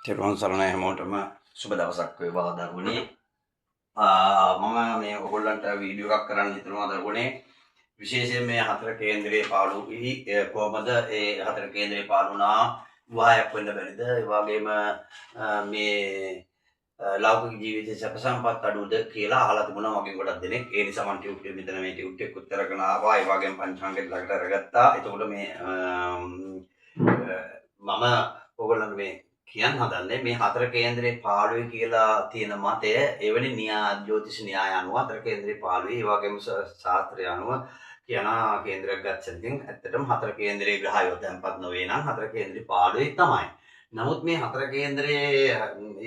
තෙරුවන් සරණයි හැමෝටම සුබ දවසක් වේවා දරුවනේ. මම මේ ඔයගොල්ලන්ට වීඩියෝ එකක් කරන්න හිතනවා දරුවනේ. විශේෂයෙන් මේ හතර කේන්දරයේ පාළු කොහමද ඒ හතර කේන්දරයේ පාළුණා විවාහයක් වෙන්න බැරිද? ඒ වගේම මේ ලෞකික ජීවිතයේ සැප සම්පත් අඩුද කියලා අහලා තිබුණා මගෙන් ගොඩක් දෙනෙක්. ඒ නිසා මම ටියුට් එකේ මෙතන මේ ටියුට් එක උත්තර කරන ආවා. ඒ වගේම පංචාංගෙත් ළඟට අරගත්තා. එතකොට මේ මම ඔයගොල්ලන්ට මේ කියන්න හදන්නේ මේ හතර කේන්දරේ පාළුවේ කියලා තියෙන මතය එවැනි ජ්‍යොතිෂ න්‍යාය අනුව හතර කේන්දරේ පාළුවේ ඒ වගේම ශාස්ත්‍රය අනුව කියන කේන්දරයක් ගත්තොත් ඉතින් ඇත්තටම හතර කේන්දරේ ග්‍රහයෝ තැන්පත් නොවේ නම් හතර කේන්දරේ පාළුවේ තමයි. නමුත් මේ හතර කේන්දරේ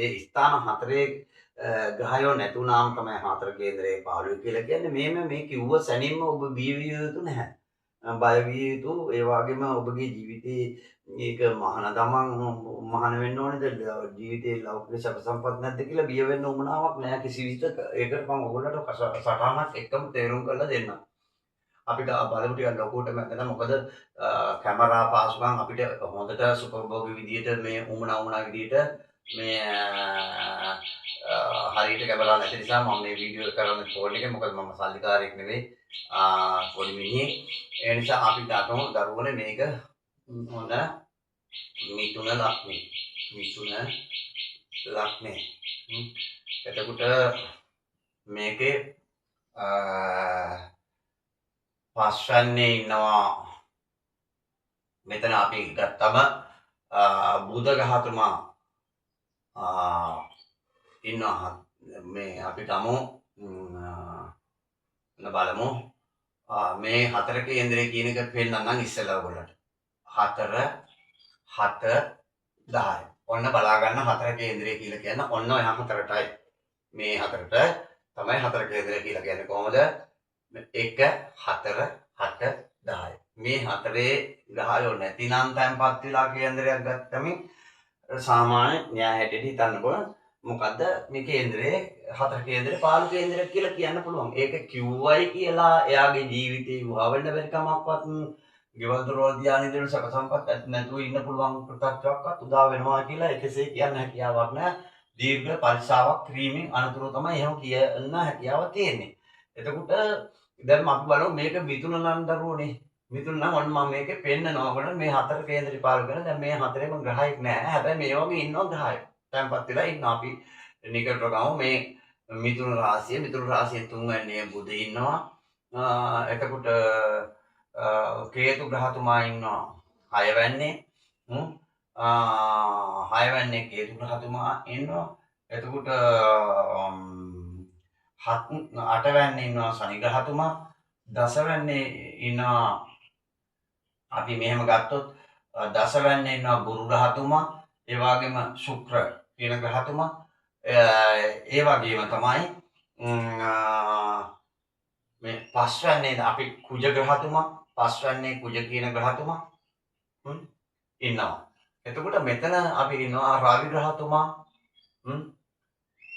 ඒ ස්ථාන හතරේ ග්‍රහයෝ නැතුණාම තමයි හතර කේන්දරේ පාළුවේ කියලා කියන්නේ. මේ කිව්ව සැනින්ම ඔබ බිය විය යුතු නැහැ. බය විය යුතු ඒ වගේම ඔබගේ ජීවිතේ මේක මහාන වෙන්න ඕනේද ජීවිතේ ලෞකික සැප සම්පත් නැද්ද කියලා බිය වෙන්න උවමනාවක් නැහැ කිසි විදිහක. ඒකට මම ඔයගොල්ලන්ට සටහනක් එක්කම තේරුම් කරලා දෙන්නම්. අපිට බලමු ටිකක් ලොකුවට මතන මොකද කැමරා පාසුකම් අපිට හොඳට සුපර්භෝගී විදිහට මේ උවමනා විදිහට මේ හරියට කැමරා නැති නිසා මම මේ වීඩියෝ එක කරන්නේ ෆෝන් එකේ. මොකද මම සල්ලිකාරයෙක් නෙවෙයි පොඩි මිනිහෙක්. ඒ නිසා අපි දරුවනේ මේක හොඳ මිතුන ලක්නේ. එතකොට මේකේ පස්වන්නේ ඉන්නවා. මෙතන අපි ගත්තම බුධ ග්‍රහතුමා ඉන්නවා. මේ අපි බලමු මේ හතර කේන්දරේ කියන එක පෙන්නන්නම් ඉස්සෙල්ලා ඔයගොල්ලන්ට. 4 7 10. ඔන්න බලා ගන්න හතර කේන්දරය කියලා කියන්නේ ඔන්න ඔය හතරටයි. මේ හතරට තමයි හතර කේන්දරය කියලා කියන්නේ. කොහොමද? 1 4 7 10. මේ හතරේ ග්‍රහයෝ නැතිනම් තැන්පත් වෙලා කේන්දරයක් ගත්තම සාමාන්‍ය න්‍යාය හැටියට හිතන්න බෑ. මොකද්ද මේ කේන්දරේ හතර කේන්දරේ පාළු කේන්දරයක් කියලා කියන්න පුළුවන්. ඒක කිව්වයි කියලා එයාගේ ජීවිතේ විවාහ වෙන්න බැරි කමක්වත් ගෙවල් දොරවල් ධානයේදී සැප සම්පත් නැතුව ඉන්න පුළුවන් ප්‍රත්‍යක්ෂයක් උදා වෙනවා කියලා එකසේ කියන්න හැකියාවක් නැහැ. දීර්ඝ පරිසාවක් ක්‍රීමෙන් අනතුරු තමයි එහෙම කියන්න හැකියාව තියෙන්නේ. එතකොට දැන් අපි බලමු මේක මිතුන නම් දරුවනේ. මිතුන නම් ඔන්න මම මේකේ පෙන්නනවා. ඔන්න මේ හතර කේන්දරේ පාළු කරන දැන් මේ හතරේම ග්‍රහයක් නැහැ. හැබැයි මේ වගේ ඉන්නවා ග්‍රහය. තැන්පත් වෙලා ඉන්නවා. අපි නිකට ගමු මේ මිතුන රාශියේ තුන්වැන්නේ බුධ ඉන්නවා. එතකොට කේතු ග්‍රහතුමා ඉන්නවා 6 වැන්නේ. 6 වැන්නේ කේතු ග්‍රහතුමා ඉන්නවා. එතකොට 8 වැන්නේ ඉන්නවා ශනි ග්‍රහතුමා. 10 වැන්නේ ඉන්නවා අපි මෙහෙම ගත්තොත් 10 වැන්නේ ඉන්නවා ගුරු ග්‍රහතුමා. ඒ වගේම ශුක්‍ර කියන ග්‍රහතුමා. ඒ වගේම තමයි මේ 5 වැන්නේ අපි කුජ ග්‍රහතුමා. 5 වැන්නේ කුජ කියන ග්‍රහතුමා ඉන්නවා. එතකොට මෙතන අපි ඉන්නවා රවි ග්‍රහතුමා.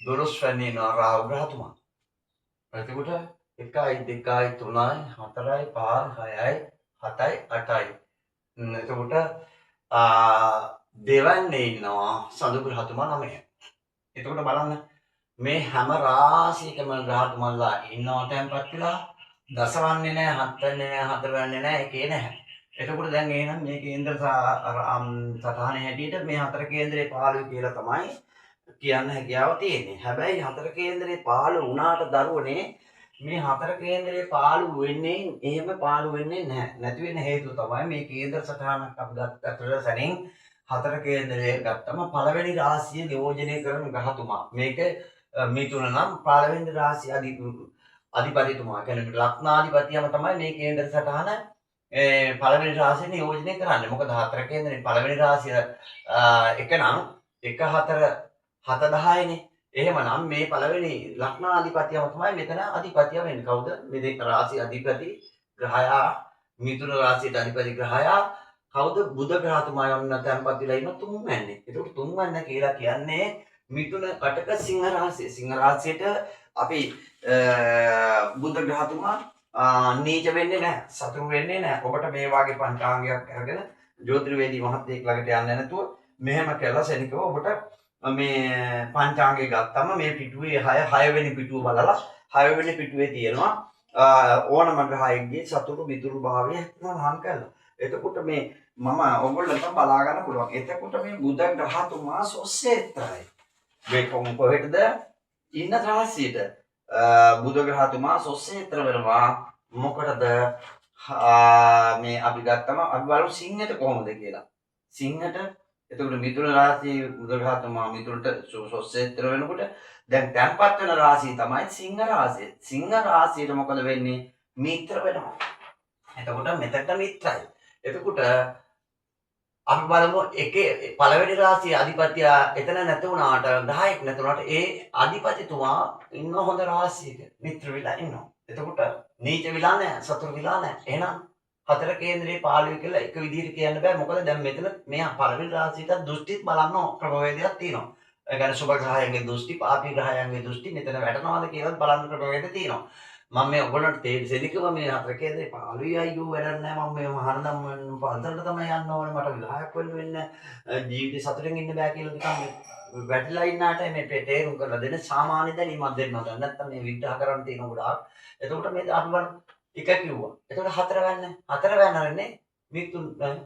12 වැන්නේ ඉන්නවා රාහු ග්‍රහතුමා. එතකොට 1 2 3 4 5 6 7 8යි. එතකොට දෙවන්නේ ඉන්නවා සඳු ග්‍රහතුමා 9. එතකොට බලන්න මේ හැම රාශියකම ග්‍රහතුමන්ලා ඉන්නවා තැන්පත් වෙලා. දසවන්නේ නැහැ, හත්වන්නේ නැහැ, හතරවන්නේ නැහැ, එකේ නැහැ. එතකොට දැන් එහෙනම් මේ කේන්ද්‍ර සටහනේ හැටියට මේ හතර කේන්දරේ පාළුයි කියලා තමයි කියන්න හැකියාව තියෙන්නේ. හැබැයි හතර කේන්දරේ පාළු වුණාට දරුවනේ මේ හතර කේන්දරේ පාළු වෙන්නේ එහෙම පාළු වෙන්නේ නැහැ. නැති වෙන හේතුව තමයි මේ කේන්ද්‍ර සටහනක් අපි ගත්තට සැනින් හතර කේන්දරේ ගත්තම පළවෙනි රාශිය නියෝජනය කරන ග්‍රහතුමා. මේක මිතුන නම් පළවෙනි රාශිය අධිපතිතුමා කියන්නේ ලග්නාධිපතියම තමයි මේ කේන්දර සටහන පළවෙනි රාශිය නියෝජනය කරන්නේ. මොකද හතර කේන්දරේ පළවෙනි රාශිය එක නම් 1 4 7 10නේ. එහෙමනම් මේ පළවෙනි ලග්නාධිපතියම තමයි මෙතන අධිපතිය වෙන්නේ. කවුද? මේ රාශිය අධිපති ග්‍රහයා මිතුන රාශියට අධිපති ග්‍රහයා කවුද? බුධ ග්‍රහතුමා යන්න තැන්පත් වෙලා ඉන්න තුන්වැන්නේ. ඒකට තුන්වැන්න කියලා කියන්නේ මිතුන කටක සිංහ රාශිය. සිංහ රාශියට අපි බුද්ධ ග්‍රහතුමා නීච වෙන්නේ නැහැ, සතුරු වෙන්නේ නැහැ. ඔබට මේ වාගේ පංචාංගයක් අරගෙන ජ්‍යොතිර්වේදී මහත්තයෙක් ළඟට යන්න නැතුව මෙහෙම කළා සෙනිකව ඔබට මේ පංචාංගය ගත්තම මේ පිටුවේ 6 වෙනි පිටුව බලලා 6 වෙනි පිටුවේ තියෙනවා ඕනම ග්‍රහයෙක්ගේ සතුරු මිතුරු භාවය නම් කරලා. එතකොට මේ මම ඔයගොල්ලන්ට බලා ගන්න පුළුවන්. එතකොට මේ බුධ ග්‍රහතුමා සොස්සේත්‍රයි. මේ කොහෙටද ඉන්න රාශියට බුධ ග්‍රහතුමා සොස්සේත්‍ර වෙනවා. මොකටද මේ අපි ගත්තම අපි බලමු සිංහට කොහොමද කියලා. සිංහට එතකොට මිථුන රාශියේ බුධ ග්‍රහතුමා මිථුනට සොස්සේත්‍ර වෙනකොට දැන් තැන්පත් වෙන රාශිය තමයි සිංහ රාශිය. සිංහ රාශියට මොකද වෙන්නේ? මිත්‍ර වෙනවා. එතකොට මෙතනට මිත්‍රයි. එතකොට අපි බලමු එකේ පළවෙනි රාශියේ අධිපතිය එතන නැති වුණාට 10ක් නැති වුණාට ඒ අධිපතිතුමා ඉන්න හොඳ රාශියක මිත්‍ර වෙලා ඉන්නවා. එතකොට නීච විලා නැහැ, සතුරු විලා නැහැ. එහෙනම් හතර කේන්ද්‍රයේ පාළුවේ කියලා එක විදිහට කියන්න බෑ. මොකද දැන් මෙතන මේ පළවෙනි රාශියට දෘෂ්ටිත් බලන්න ක්‍රමවේදයක් තියෙනවා. ඒ කියන්නේ සුභ ග්‍රහයන්ගේ දෘෂ්ටි, පාපී ග්‍රහයන්ගේ දෘෂ්ටි මෙතන වැටෙනවාද කියලා බලන්න ක්‍රමවේද තියෙනවා. මම මේ ඔයගොල්ලන්ට තේරෙලිකව මේ හතර කේන්ද්‍රේ පාළුවේ අයියෝ වැඩක් නැහැ. මම මේ මහානදම් පන්සලට තමයි යන්න ඕනේ. මට විවාහයක් වෙන්න ජීවිතේ සතුටින් ඉන්න බෑ කියලා නිකන් වැටිලා ඉන්නාට මේ තේරුම් කරලා දෙන සාමාන්‍ය දැනීමක් දෙන්නවා. දැන් නැත්තම් මේ විග්‍රහ කරන්න තියෙන ගොඩාක්. එතකොට මේ අපි බලමු එක කිව්වා. එතකොට හතරවැන්න රන්නේ මිතුන්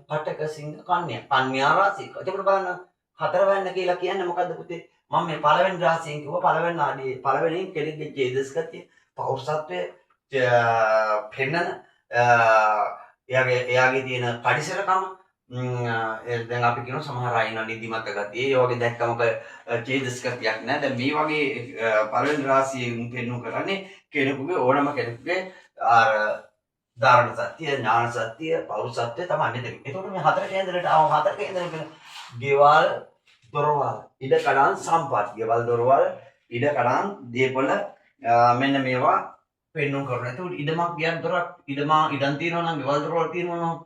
කටක සිංහ කන්‍යා රාශිය. එතකොට බලන්න හතරවැන්න කියලා කියන්නේ මොකද්ද පුතේ? මම මේ පළවෙනි රාශියෙන් කිව්වා පළවෙනි ආදී පළවෙනියෙන් කෙනෙක්ගේ ජීදස්කතිය පෞරුෂත්වයේ පෙන්නන එයාගේ තියෙන පරිසරකම දැන් අපි කියන සමහර අය ඉන්න නිදිමත ගතිය ඒ වගේ දැක්කමක ජීදස්කතියක් නැහැ. දැන් මේ වගේ පළවෙනි රාශියෙන් පෙන්නු කරන්නේ කෙනෙකුගේ ඕනම කෙනෙකුගේ ධාරණ සත්‍ය, ඥාන සත්‍ය, පෞරුෂත්වය තමයි මෙතන. ඒකට මේ හතර කේන්දරයට ආව හතර කේන්දරවල ගෙවල්, දොරවල්, ඉඩකඩම් සම්පත්, ගෙවල්, දොරවල්, ඉඩකඩම්, දීපල මෙන්න මේවා පෙන්වු කරනවා. ඒකට ඉඩමක් ගියන් දොරක් ඉඩම් තියෙනවා නම් ගෙවල් දොරවල් තියෙනවා නම්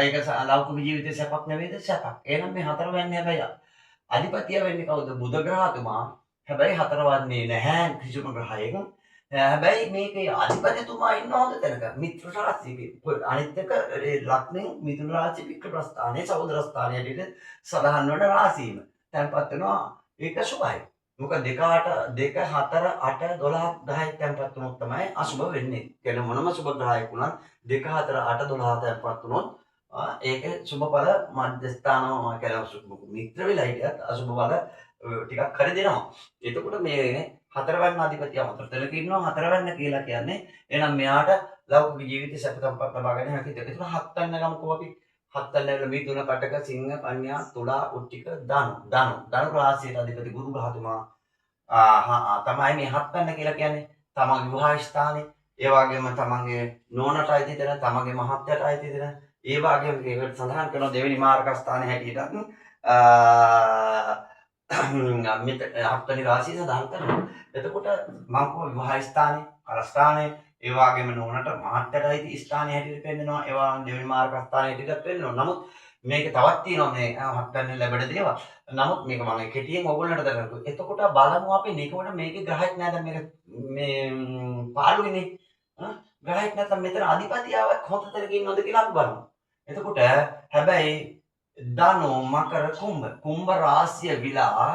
ඒක ලෞකික ජීවිතේ සැපක් නෙවෙයිද? සැපක්. එහෙනම් මේ හතර වෙන්නේ හැබැයි අධිපතිය වෙන්නේ කවුද? බුධ ග්‍රහතුමා. හැබැයි හතර වන්නේ නැහැ කිසිම ග්‍රහයක. හැබැයි මේකේ අධිපතිතුමා ඉන්න හොඳ තැනක මිත්‍ර රාශියක. අනිත් එක ලග්නේ මිථුන රාශිය වික්‍ර ස්ථානයේ සහෝදර ස්ථානයේ ඇතුළේ සඳහන් වන රාශීම. තැන්පත් වෙනවා ඒක සුභයි. මොකද 2 4 8 12 10 තැන්පත් වුණොත් තමයි අසුභ වෙන්නේ. කියන මොනම සුභ ග්‍රහයක් වුණත් 2 4 8 12 තැන්පත් වුණොත් ඒක සුභ බල මධ්‍යස්ථානම කියලා මිත්‍ර වෙලා හිටියත් අසුභ බල ටිකක් හරි දෙනවා. එතකොට මේ හතරවැන්න අධිපතිය හතරතලක ඉන්නවා. හතරවැන්න කියලා කියන්නේ එහෙනම් මෙයාට ලෞකික ජීවිතේ සැප සම්පත් ලබා ගන්න හැකියි. ඒකට හත්වැන්න ගමුකෝ අපි. හත්වැන්න වල මිථුන කටක සිංහ කන්‍යා තුලා උට්ටික ධනු රාශියට අධිපති ගුරු ග්‍රහතුමා තමයි මේ හත්වැන්න කියලා කියන්නේ. තමන්ගේ විවාහ ස්ථානේ, ඒ වගේම තමන්ගේ නෝනට අයිති දෙන, තමන්ගේ මහත්යට අයිති දෙන, ඒ වගේම ඒකට සඳහන් කරන දෙවෙනි මාර්ග ස්ථානයේ හැටියටත් හත්වෙනි රාශිය සඳහන් කරනවා. එතකොට මම කෝ විවාහ ස්ථානේ, කරස්ථානේ, ඒ වගේම නෝනට මහත්යට අයිති ස්ථානයේ හැටියට පෙන්නනවා. ඒ වගේම දෙවෙනි මාර්ග ස්ථානයේ හැටියට පෙන්නනවා. නමුත් මේක තවත් තියෙනවා මේ හත්වෙනි ලැබෙන දේවල්. නමුත් මේක මම කෙටියෙන් ඔයගොල්ලන්ට දක්වනවා. එතකොට බලමු අපි නිකවන මේකේ ග්‍රහයක් නෑ. දැන් මේක මේ පාළුවේනේ. ග්‍රහයක් නැත්නම් මෙතන අධිපතියාවක් හොත තැනක ඉන්නවද කියලා අපි බලමු. එතකොට හැබැයි ධනෝ මකර කුම්භ රාශිය විලා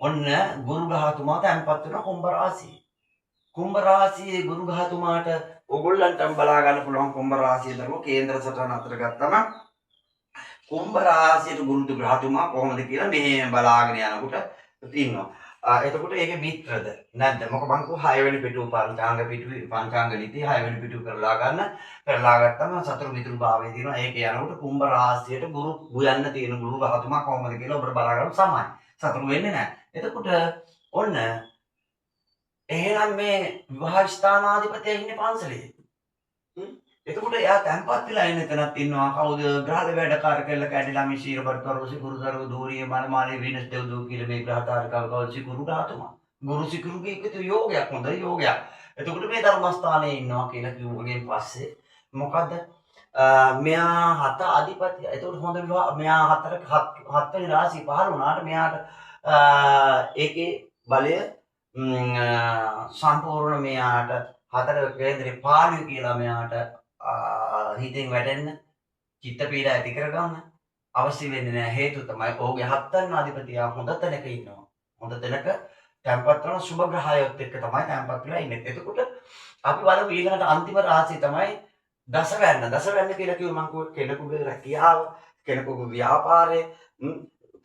ඔන්න ගුරු ග්‍රහතුමා තැන්පත් වෙන කුම්භ රාශිය. කුම්භ රාශියේ ගුරු ග්‍රහතුමාට ඕගොල්ලන්ටම බලා ගන්න පුළුවන් කුම්භ රාශිය දරුව කේන්ද්‍ර සටහන අතර ගත්තම කුම්භ රාශියට ගුරු ග්‍රහතුමා කොහොමද කියලා මෙහෙම බලාගෙන යනකොට තියෙනවා. එතකොට ඒකේ මිත්‍රද නැද්ද? මොකද මං කෝ 6 වෙනි පිටුව පංචාංග නීති 6 වෙනි පිටුව කරලා ගත්තම සතර මිතුරු භාවයේ තියෙනවා. ඒකේ යනකොට කුම්භ රාශියට ගුරු ගුයන්න තියෙන ගුරු ග්‍රහතුමා කොහොමද කියලා ඔබට බලා ගන්න සමානයි. සතුරු වෙන්නේ නැහැ. එතකොට ඔන්න එහෙනම් මේ විවාහ ස්ථානාධිපතිය ඉන්නේ පන්සලේ. එතකොට එයා තැන්පත් වෙලා ඉන්න තැනක් ඉන්නවා. කවුද? ග්‍රහද වැඩකාර කෙල්ල කැඩිලා මේ ශීරබර්තවරු සිකුරුදරු දූරිය මනමාලේ විනස් දෙව්දූ කියලා මේ ග්‍රහතාරිකාව කවුද? සිකුරු ග්‍රහතුමා. ගුරු සිකුරුගේ එකතු යෝගයක්, හොඳ යෝගයක්. එතකොට මේ ධර්මස්ථානයේ ඉන්නවා කියලා කිව්වගෙන් පස්සේ මොකද්ද? මෙයා හත අධිපතිය. එතකොට හොඳ විවාහ මෙයා හත්වෙනි රාශිය පහළ වුණාට මෙයාට ඒකේ බලය සම්පූර්ණ මෙයාට හතර කේන්දරේ පාළුවේ කියලා මෙයාට හිතෙන් වැටෙන්න, චිත්ත පීඩා ඇති කරගන්න, අවශ්‍ය වෙන්නේ නැහැ. හේතුව තමයි ඔහුගේ හත්වැන්න අධිපතියා හොඳ තැනක ඉන්නවා. හොඳ තැනක තැන්පත් කරන සුබ ග්‍රහයොත් එක්ක තමයි තැන්පත් වෙලා ඉන්නේ. එතකොට අපි බලමු ඊළඟට අන්තිම රාශිය තමයි දසවැන්න. දසවැන්න කියලා කිව්ව මම කිව්ව කෙනෙකුගේ රැකියාව, කෙනෙකුගේ ව්‍යාපාරය,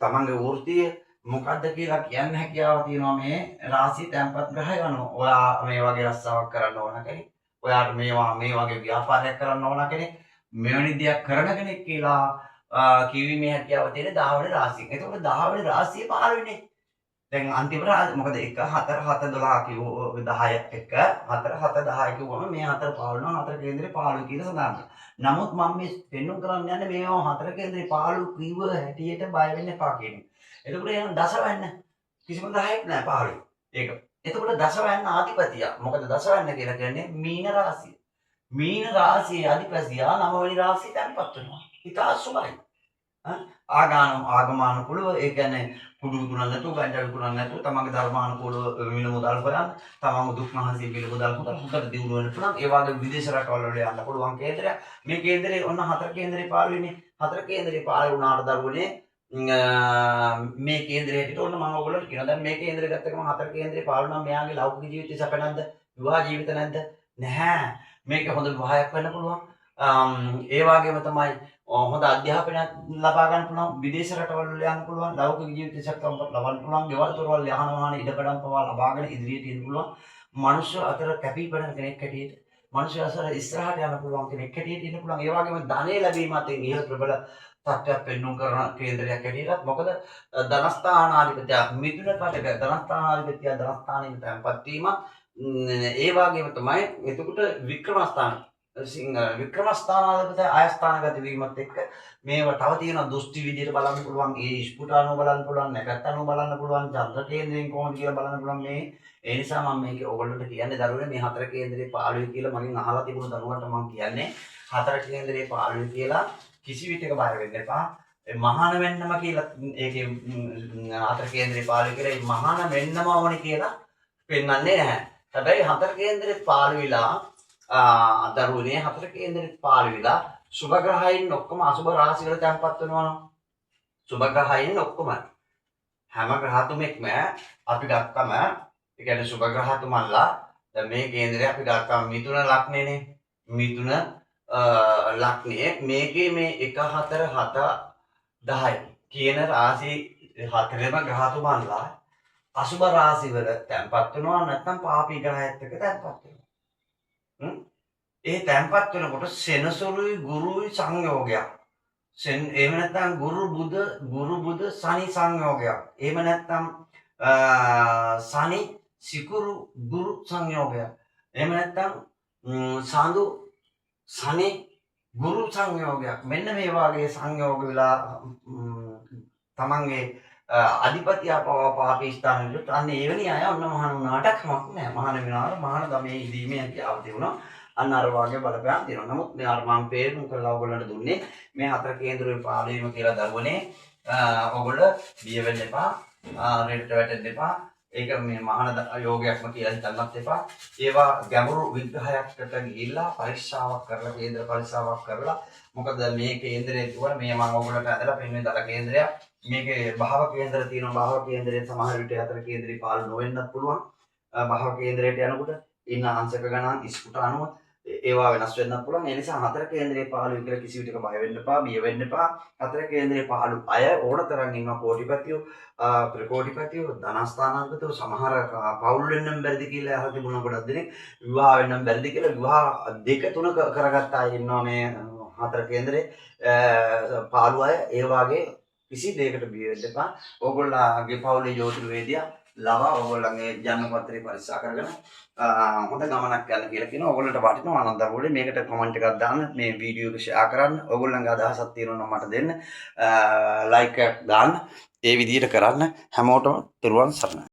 තමන්ගේ වෘත්තිය මොකද්ද කියලා කියන්න හැකියාව තියෙනවා මේ රාශිය තැන්පත් ග්‍රහය ගන්නවා. ඔයා මේ වගේ රස්සාවක් කරන්න ඕන කෙනෙක්, ඔයාට මේ වගේ ව්‍යාපාරයක් කරන්න ඕන කෙනෙක්, මෙවැනි දෙයක් කරන කෙනෙක් කියලා කිවීමේ හැකියාව තියෙන 10 වෙනි රාශිය. එතකොට 10 වෙනි රාශිය 15 වෙනි. දැන් අන්තිම රාශිය මොකද 1 4 7 12 කිව්ව 10 එක 4 7 10 කිව්වම මේ 4 15 4 කේන්දරේ 15 කියලා සඳහන් කරනවා. නමුත් මම මේ පෙන්වන්න කරන්න යන්නේ මේවා 4 කේන්දරේ 15 කිව්ව හැටියට බය වෙන්න එපා කියන එක. එතකොට එහෙනම් දසවැන්න කිසිම 10ක් නෑ 15. ඒක. එතකොට දසවැන්න ආධිපතිය. මොකද දසවැන්න කියලා කියන්නේ මීන රාශිය. මීන රාශියේ අධිපතියා 9 වෙනි රාශිය තැන්පත් වෙනවා. ඉතා සුබයි. ආගමානුකූලව ඒ කියන්නේ කුඩු විකුණන්න නැතුව, ගංජා විකුණන්න නැතුව, තමන්ගේ ධර්මානුකූලව මිල මුදල් හොයන්න, තමන්ගේ දුක් මහන්සිය මිල මුදල් හොදට දියුණු වෙන්න පුළුවන්. ඒ වගේ විදේශ රටවල් වල යන්න පුළුවන් කේන්දරයක්. මේ කේන්දරේ ඔන්න 4 කේන්දරේ 15 වෙනි. 4 කේන්දරේ 15 වුණාට දරුවනේ මේ කේන්දරේ හැටියට ඔන්න මම ඔයගොල්ලන්ට කියනවා. දැන් මේ කේන්දරේ ගත්ත ගමන් 4 කේන්දරේ 15 නම් මෙයාගේ ලෞකික ජීවිතේ සැප නැද්ද? විවාහ ජීවිත නැද්ද? නැහැ. මේක හොඳ විවාහයක් වෙන්න පුළුවන්. ඒ වගේම තමයි හොඳ අධ්‍යාපනයක් ලබා ගන්න පුළුවන්. විදේශ රටවල් වල යන්න පුළුවන්. ලෞකික ජීවිත සැපකම් ලබන්න පුළුවන්. ගෙවල් දොරවල් යහන වාහන ඉඩකඩම් පවා ලබාගෙන ඉදිරියට යන්න පුළුවන්. මනුෂ්‍ය අතර කැපී පෙනෙන කෙනෙක් හැටියට, මනුෂ්‍ය අතර ඉස්සරහට යන්න පුළුවන් කෙනෙක් හැටියට ඉන්න පුළුවන්. ඒ වගේම ධනෙ ලැබීම අතරින් ඉහළ ප්‍රබල තත්ත්වයක් පෙන්වුම් කරන කේන්දරයක් හැටියට. මොකද ධනස්ථානාධිපතිය මිදුන කටක ධනස්ථානාධිපතිය ධනස්ථානෙට තැන්පත් වීම. ඒ වගේම තමයි එතකොට වික්‍රමස්ථාන වික්‍රමස්ථානාධිපති ආයස්ථානගත වීමත් එක්ක මේව තව තියෙන දෘෂ්ටි විදියට බලන්න පුළුවන්. ඒ ස්පුටානෝ බලන්න පුළුවන්, නැකත්තනෝ බලන්න පුළුවන්, චන්ද්‍ර කේන්ද්‍රයෙන් කොහොමද කියලා බලන්න පුළුවන්. මේ ඒ නිසා මම මේක ඔයගොල්ලන්ට කියන්නේ දරුවනේ මේ 4 කේන්දරේ 15 කියලා මගෙන් අහලා තිබුණු දරුවන්ට මම කියන්නේ 4 කේන්දරේ 15 කියලා කිසි විටක බය වෙන්න එපා. මහාන වෙන්නම කියලා ඒකේ 4 කේන්දරේ 15 කියලා මේ මහාන වෙන්නම ඕනේ කියලා පෙන්වන්නේ නැහැ. හැබැයි 4 කේන්දරේ 15 විලා දරුවනේ 4 කේන්දරේ 15 විලා සුබ ග්‍රහයන් ඔක්කොම අසුබ රාශි වල තැන්පත් වෙනවා. සුබ ග්‍රහයන් ඔක්කොම හැම ග්‍රහතුමෙක්ම අපි ගත්තම ඒ කියන්නේ සුබ ග්‍රහතුමන්ලා දැන් මේ කේන්දරේ අපි ගත්තම මිථුන ලග්නේනේ. මිථුන ලග්නේ මේකේ මේ 1 4 7 10 කියන රාශි හතරේම ග්‍රහතුමන්ලා අසුබ රාශි වල තැන්පත් වෙනවා. නැත්නම් පාපී ග්‍රහයත් එක්ක තැන්පත් වෙනවා. ඒ තැන්පත් වෙනකොට සෙනසුරුයි ගුරුයි සංයෝගයක්. එහෙම නැත්නම් ගුරු බුධ සනි සංයෝගයක්. එහෙම නැත්නම් සනි සිකුරු ගුරු සංයෝගයක්. එහෙම නැත්නම් සාඳු සනි ගුරු සංයෝගයක්. මෙන්න මේ වාගේ සංයෝග වෙලා තමන්ගේ අධිපතිය පාපී ස්ථානෙට අන්න එවැනි අය ඔන්න මහාන වුණාට කමක් නැහැ. මහාන වෙනාට මහාන ගමේ ඉදීමේ හැකියාව තිබුණා. අන්න අර වාගේ බලපෑම් තියෙනවා. නමුත් මේ අර මම පේරුම් කරලා ඔයගොල්ලන්ට දුන්නේ මේ 4 කේන්දරේ 15 කියලා දරුවනේ ඔයගොල්ලෝ බිය වෙන්න එපා. රෙඩට වැටෙන්න එපා. ඒක මේ මහාන යෝගයක්ම කියලා හිතන්නත් එපා. ඒවා ගැඹුරු විග්‍රහයකට ගිහිල්ලා පරීක්ෂාවක් කරලා කේන්දර පරීක්ෂාවක් කරලා මොකද මේ කේන්දරේ තුන මේ මම ඔයගොල්ලන්ට ඇදලා පෙන්වන්නේ දර කේන්දරයක්. මේකේ භාව කේන්දර තියෙනවා. භාව කේන්දරේ සමහර විට 4 කේන්දරේ 15 නොවෙන්නත් පුළුවන්. භාව කේන්දරයට යනකොට ඉන්න අංශක ගණන් ඉස්කුට අනුව ඒවා වෙනස් වෙන්නත් පුළුවන්. ඒ නිසා 4 කේන්දරේ 15 කියලා කිසි විටක බය වෙන්න එපා, බිය වෙන්න එපා. 4 කේන්දරේ 15 අය ඕනතරම් ඉන්නවා. කෝටිපතියෝ, ත්‍රිකෝටිපතියෝ, ධනස්ථානාධිපතියෝ, සමහර පවුල් වෙන්නම් බැරිද කියලා අහලා තිබුණා ගොඩක් දෙනෙක්. විවාහ වෙන්නම් බැරිද කියලා විවාහ 2 3 කරගත්ත අය ඉන්නවා මේ 4 කේන්දරේ 15 අය. ඒ වාගේ කිසි දෙයකට බිය වෙන්න එපා. ඕගොල්ලන්ගේ පවුලේ ජ්‍යොතිර්වේදියා ලවා ඕගොල්ලන්ගේ ජන්ම පත්‍රය පරීක්ෂා කරගෙන හොඳ ගමනක් යන්න කියලා කියනවා. ඕගොල්ලන්ට වටිනවා ආනන්ද අවුලේ මේකට කමෙන්ට් එකක් දාන්න, මේ වීඩියෝ එක ෂෙයා කරන්න. ඕගොල්ලන්ගේ අදහසක් තියෙනවා නම් මට දෙන්න. ලයික් එකක් දාන්න. ඒ විදිහට කරන්න. හැමෝටම තෙරුවන් සරණයි.